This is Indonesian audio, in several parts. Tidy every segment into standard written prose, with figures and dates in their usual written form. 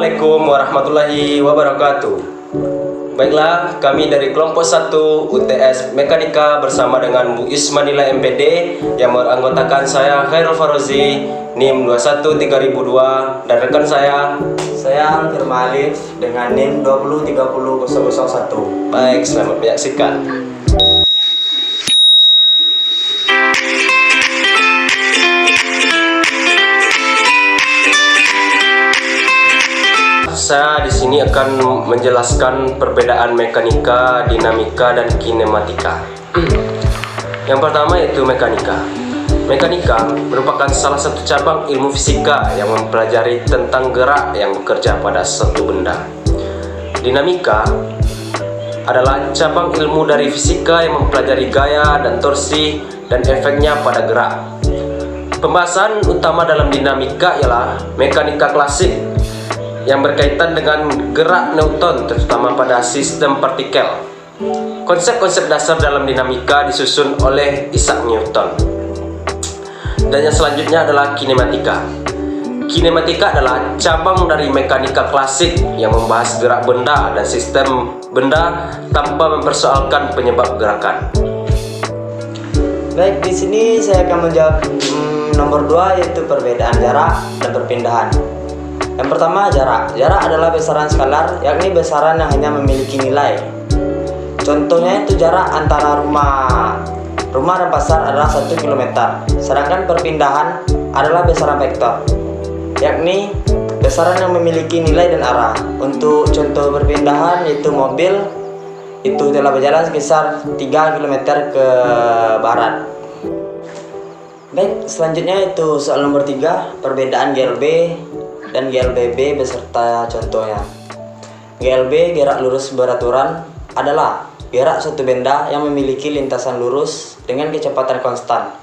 Assalamualaikum warahmatullahi wabarakatuh. Baiklah, kami dari kelompok 1 UTS Mekanika bersama dengan Bu Ismanila MPD yang beranggotakan saya Khairul Farozi NIM 213002 dan rekan saya Firma Alif dengan NIM 2030001. Baik, selamat menyaksikan. Saya di sini akan menjelaskan perbedaan mekanika, dinamika, dan kinematika. Yang pertama yaitu mekanika. Mekanika merupakan salah satu cabang ilmu fisika yang mempelajari tentang gerak yang bekerja pada suatu benda. Dinamika adalah cabang ilmu dari fisika yang mempelajari gaya dan torsi dan efeknya pada gerak. Pembahasan utama dalam dinamika ialah mekanika klasik yang berkaitan dengan gerak Newton terutama pada sistem partikel. Konsep-konsep dasar dalam dinamika disusun oleh Isaac Newton. Dan yang selanjutnya adalah kinematika. Kinematika adalah cabang dari mekanika klasik yang membahas gerak benda dan sistem benda tanpa mempersoalkan penyebab gerakan. Baik, di sini saya akan menjawab nomor 2 yaitu perbedaan jarak dan perpindahan. Yang pertama, jarak. Jarak adalah besaran skalar, yakni besaran yang hanya memiliki nilai. Contohnya itu jarak antara rumah dan pasar adalah 1 km. Sedangkan perpindahan adalah besaran vektor, yakni besaran yang memiliki nilai dan arah. Untuk contoh perpindahan yaitu mobil itu telah berjalan sekitar 3 km ke barat. Baik, selanjutnya itu soal nomor 3, perbedaan GLB dan GLBB beserta contohnya. GLB, gerak lurus beraturan, adalah gerak suatu benda yang memiliki lintasan lurus dengan kecepatan konstan.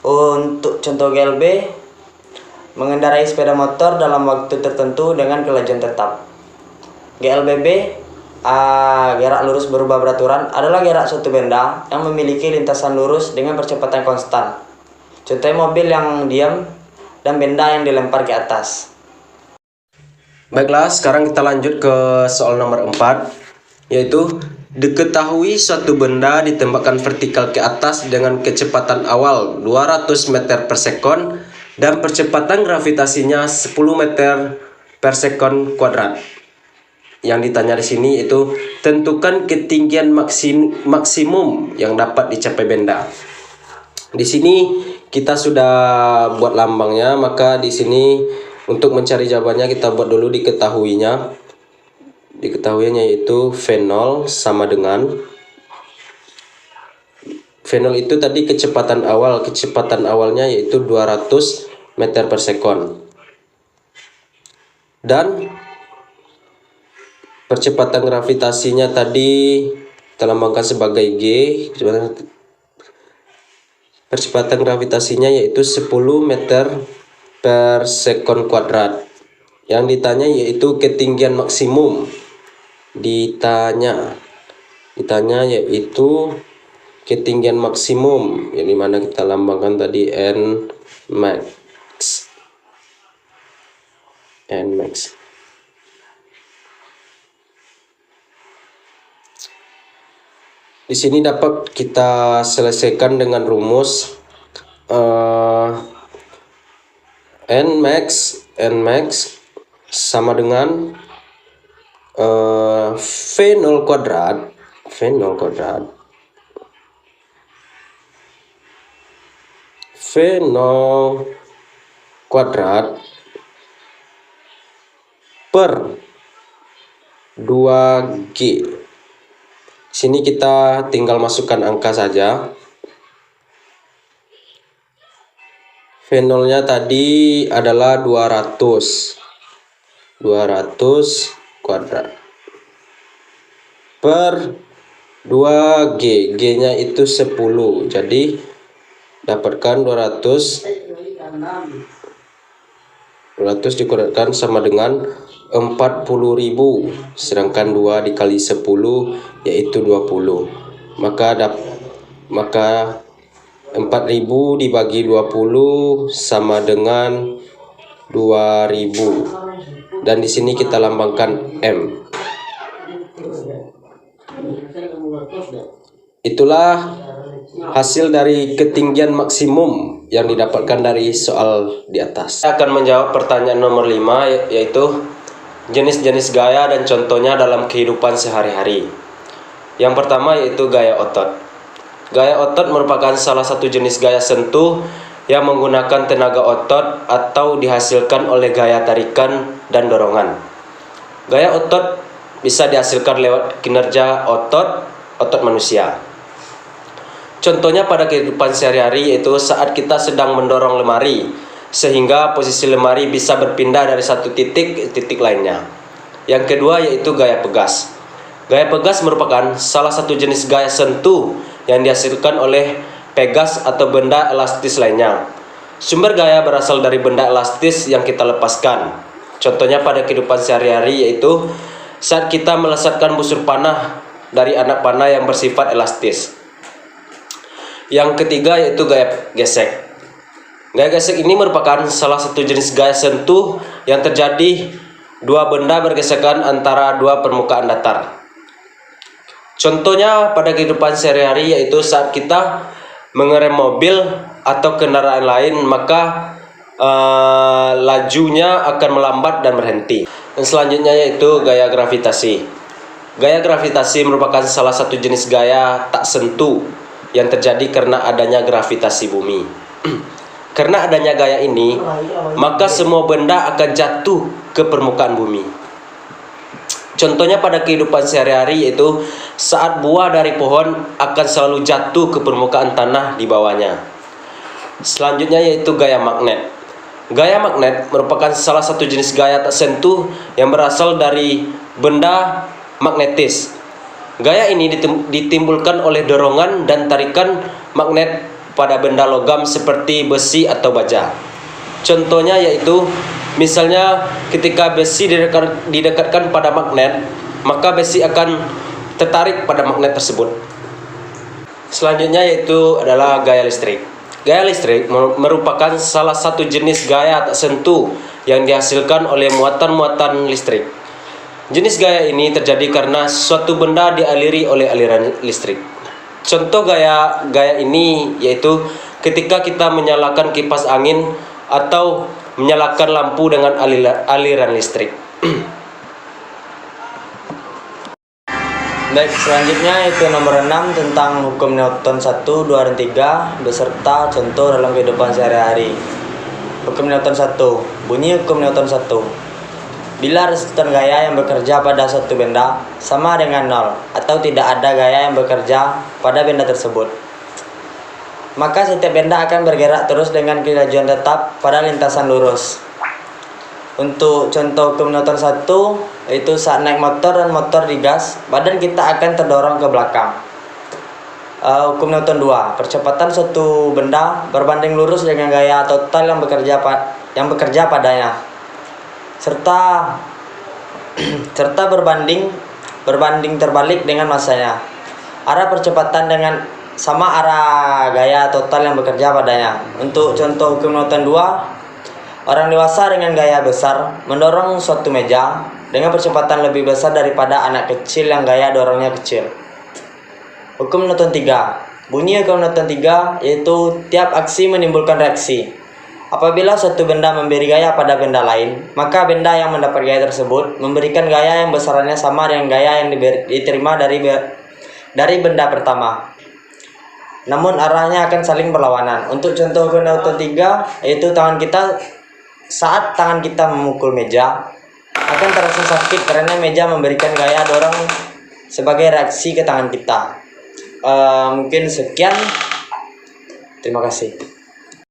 Untuk contoh GLB, mengendarai sepeda motor dalam waktu tertentu dengan kelajuan tetap. GLBB, gerak lurus berubah beraturan, adalah gerak suatu benda yang memiliki lintasan lurus dengan percepatan konstan. Contohnya mobil yang diam dan benda yang dilempar ke atas. Baiklah, sekarang kita lanjut ke soal nomor 4, yaitu diketahui suatu benda ditembakkan vertikal ke atas dengan kecepatan awal 200 meter per sekon dan percepatan gravitasinya 10 meter per sekon kuadrat. Yang ditanya di sini itu tentukan ketinggian maksimum yang dapat dicapai benda. Di sini kita sudah buat lambangnya, maka di sini untuk mencari jawabannya kita buat dulu diketahuinya. Diketahuinya yaitu V0 sama dengan V0 itu tadi kecepatan awalnya yaitu 200 meter per sekon. Dan percepatan gravitasinya tadi kita lambangkan sebagai G. Percepatan gravitasinya yaitu 10 meter per sekon kuadrat. Yang ditanya yaitu ketinggian maksimum. Ditanya yaitu ketinggian maksimum, yang dimana kita lambangkan tadi N max. Di sini dapat kita selesaikan dengan rumus N max sama dengan V0 kuadrat per 2G. Sini kita tinggal masukkan angka saja. V0-nya tadi adalah 200 kuadrat per 2G. G-nya itu 10. Jadi dapatkan 200 dikuadratkan sama dengan 40.000, sedangkan 2 dikali 10 yaitu 20. Maka 4.000 dibagi 20 sama dengan 2.000. dan di sini kita lambangkan M. Itulah hasil dari ketinggian maksimum yang didapatkan dari soal di atas. Saya akan menjawab pertanyaan nomor 5, yaitu jenis-jenis gaya dan contohnya dalam kehidupan sehari-hari. Yang pertama yaitu gaya otot. Gaya otot merupakan salah satu jenis gaya sentuh yang menggunakan tenaga otot atau dihasilkan oleh gaya tarikan dan dorongan. Gaya otot bisa dihasilkan lewat kinerja otot manusia. Contohnya pada kehidupan sehari-hari yaitu saat kita sedang mendorong lemari sehingga posisi lemari bisa berpindah dari satu titik ke titik lainnya. Yang kedua yaitu gaya pegas. Gaya pegas merupakan salah satu jenis gaya sentuh yang dihasilkan oleh pegas atau benda elastis lainnya. Sumber gaya berasal dari benda elastis yang kita lepaskan. Contohnya pada kehidupan sehari-hari yaitu saat kita melesatkan busur panah dari anak panah yang bersifat elastis. Yang ketiga yaitu gaya gesek. Gaya gesek ini merupakan salah satu jenis gaya sentuh yang terjadi dua benda bergesekan antara dua permukaan datar. Contohnya pada kehidupan sehari-hari yaitu saat kita mengerem mobil atau kendaraan lain, maka lajunya akan melambat dan berhenti. Dan selanjutnya yaitu gaya gravitasi. Gaya gravitasi merupakan salah satu jenis gaya tak sentuh yang terjadi karena adanya gravitasi bumi. Karena adanya gaya ini, maka semua benda akan jatuh ke permukaan bumi. Contohnya pada kehidupan sehari-hari yaitu saat buah dari pohon akan selalu jatuh ke permukaan tanah di bawahnya. Selanjutnya yaitu gaya magnet. Gaya magnet merupakan salah satu jenis gaya tak sentuh yang berasal dari benda magnetis. Gaya ini ditimbulkan oleh dorongan dan tarikan magnet pada benda logam seperti besi atau baja. Contohnya yaitu misalnya ketika besi didekatkan pada magnet, maka besi akan tertarik pada magnet tersebut. Selanjutnya yaitu adalah gaya listrik. Gaya listrik merupakan salah satu jenis gaya tak sentuh yang dihasilkan oleh muatan-muatan listrik. Jenis gaya ini terjadi karena suatu benda dialiri oleh aliran listrik. Contoh gaya ini yaitu ketika kita menyalakan kipas angin atau menyalakan lampu dengan aliran listrik. Baik, selanjutnya itu nomor 6 tentang hukum Newton 1, 2, dan 3 beserta contoh dalam kehidupan sehari-hari. Hukum Newton 1. Bunyi hukum Newton 1. Bila resisten gaya yang bekerja pada suatu benda sama dengan 0 atau tidak ada gaya yang bekerja pada benda tersebut, maka setiap benda akan bergerak terus dengan kelajuan tetap pada lintasan lurus. Untuk contoh hukum Newton 1 yaitu saat naik motor dan motor digas, badan kita akan terdorong ke belakang. Hukum Newton 2. Percepatan suatu benda berbanding lurus dengan gaya total yang bekerja padanya, serta berbanding terbalik dengan masanya. Arah percepatan dengan sama arah gaya total yang bekerja padanya. Untuk contoh hukum Newton 2, orang dewasa dengan gaya besar mendorong suatu meja dengan percepatan lebih besar daripada anak kecil yang gaya dorongnya kecil. Hukum Newton 3. Bunyi hukum Newton 3 yaitu tiap aksi menimbulkan reaksi. Apabila suatu benda memberi gaya pada benda lain, maka benda yang mendapat gaya tersebut memberikan gaya yang besarannya sama dengan gaya yang diterima dari benda pertama, namun arahnya akan saling berlawanan. Untuk contoh hukum Newton 3 yaitu saat tangan kita memukul meja akan terasa sakit karena meja memberikan gaya dorong sebagai reaksi ke tangan kita. Mungkin sekian. Terima kasih.